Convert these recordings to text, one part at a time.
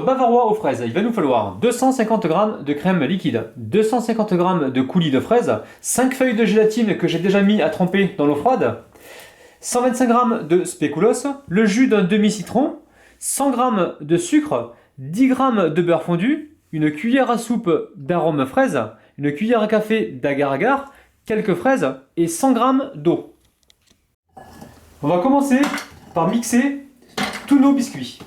Bavarois aux fraises, il va nous falloir 250 g de crème liquide, 250 g de coulis de fraises, 5 feuilles de gélatine que j'ai déjà mis à tremper dans l'eau froide, 125 g de spéculoos, le jus d'un demi-citron, 100 g de sucre, 10 g de beurre fondu, une cuillère à soupe d'arôme fraise, une cuillère à café d'agar-agar, quelques fraises et 100 g d'eau. On va commencer par mixer tous nos biscuits.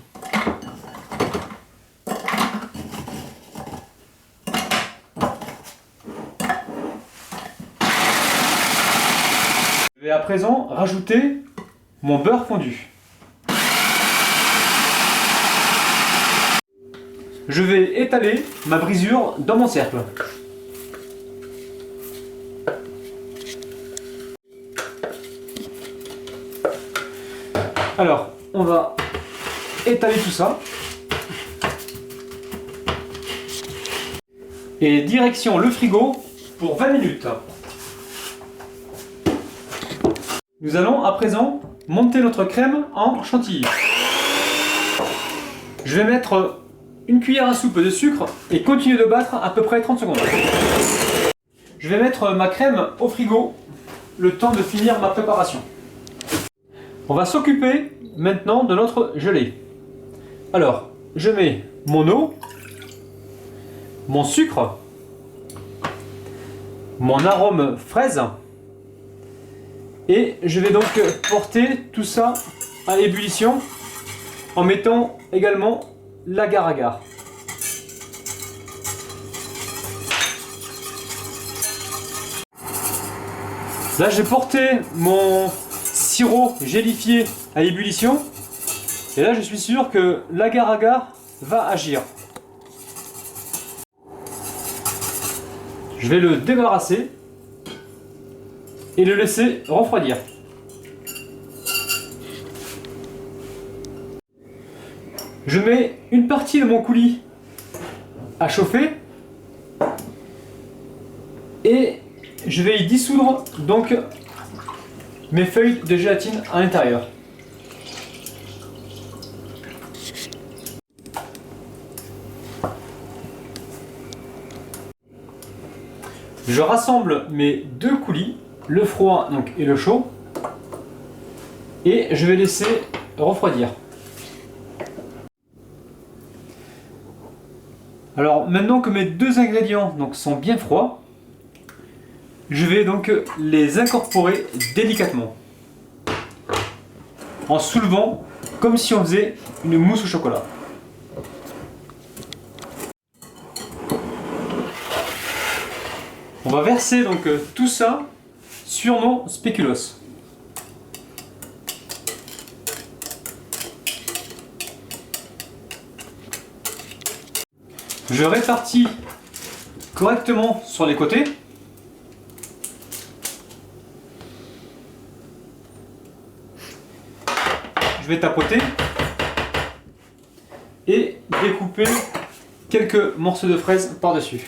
Je vais à présent rajouter mon beurre fondu. Je vais étaler ma brisure dans mon cercle. Alors, on va étaler tout ça. Et direction le frigo pour 20 minutes. Nous allons à présent monter notre crème en chantilly. Je vais mettre une cuillère à soupe de sucre et continuer de battre à peu près 30 secondes. Je vais mettre ma crème au frigo le temps de finir ma préparation. On va s'occuper maintenant de notre gelée. Alors, je mets mon eau, mon sucre, mon arôme fraise et je vais donc porter tout ça à ébullition en mettant également l'agar-agar. Là, j'ai porté mon sirop gélifié à ébullition et là, je suis sûr que l'agar-agar va agir. Je vais le débarrasser et le laisser refroidir. Je mets une partie de mon coulis à chauffer et je vais y dissoudre donc mes feuilles de gélatine à l'intérieur. Je rassemble mes deux coulis, le froid donc, et le chaud, et je vais laisser refroidir. Alors maintenant que mes deux ingrédients donc, sont bien froids, je vais donc les incorporer délicatement en soulevant comme si on faisait une mousse au chocolat. On va verser donc tout ça sur nos spéculoos. Je répartis correctement sur les côtés. Je vais tapoter et découper quelques morceaux de fraises par-dessus.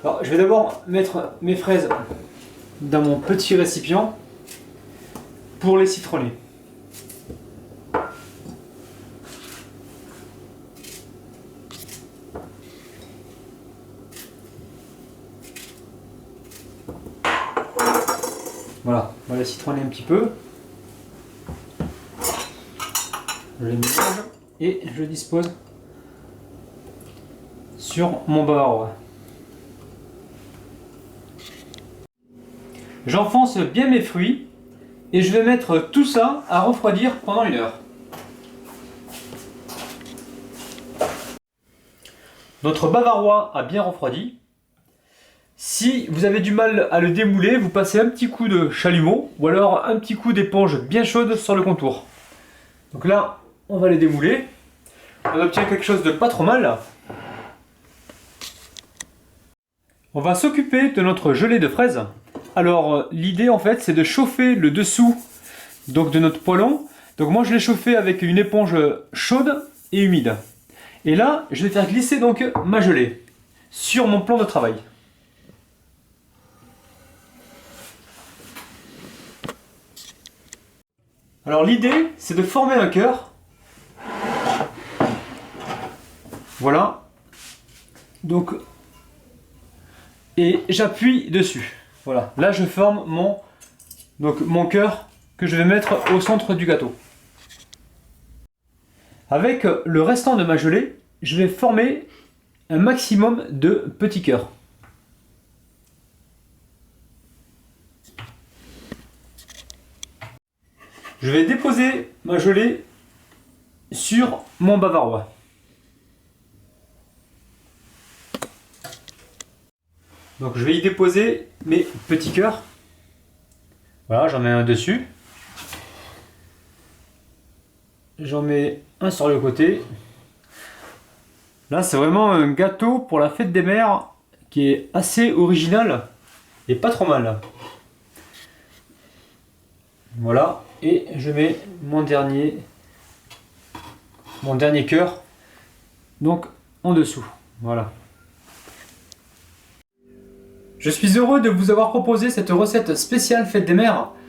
Alors, je vais d'abord mettre mes fraises dans mon petit récipient pour les citronner. Voilà, on va les citronner un petit peu. Je les mélange et je dispose sur mon bavarois. J'enfonce bien mes fruits et je vais mettre tout ça à refroidir pendant 1 heure. Notre bavarois a bien refroidi. Si vous avez du mal à le démouler, vous passez un petit coup de chalumeau ou alors un petit coup d'éponge bien chaude sur le contour. Donc là, on va les démouler. On obtient quelque chose de pas trop mal. On va s'occuper de notre gelée de fraises. Alors l'idée en fait c'est de chauffer le dessous donc, de notre poêlon. Donc moi je l'ai chauffé avec une éponge chaude et humide. Et là je vais faire glisser donc ma gelée sur mon plan de travail. Alors l'idée c'est de former un cœur Voilà. Donc, et j'appuie dessus. Voilà. Là, je forme mon cœur que je vais mettre au centre du gâteau. Avec le restant de ma gelée, je vais former un maximum de petits cœurs. Je vais déposer ma gelée sur mon bavarois. Donc je vais y déposer mes petits cœurs. Voilà, j'en mets un dessus. J'en mets un sur le côté. Là, c'est vraiment un gâteau pour la fête des mères qui est assez original et pas trop mal. Voilà, et je mets mon dernier cœur donc en dessous. Voilà. Je suis heureux de vous avoir proposé cette recette spéciale fête des mères.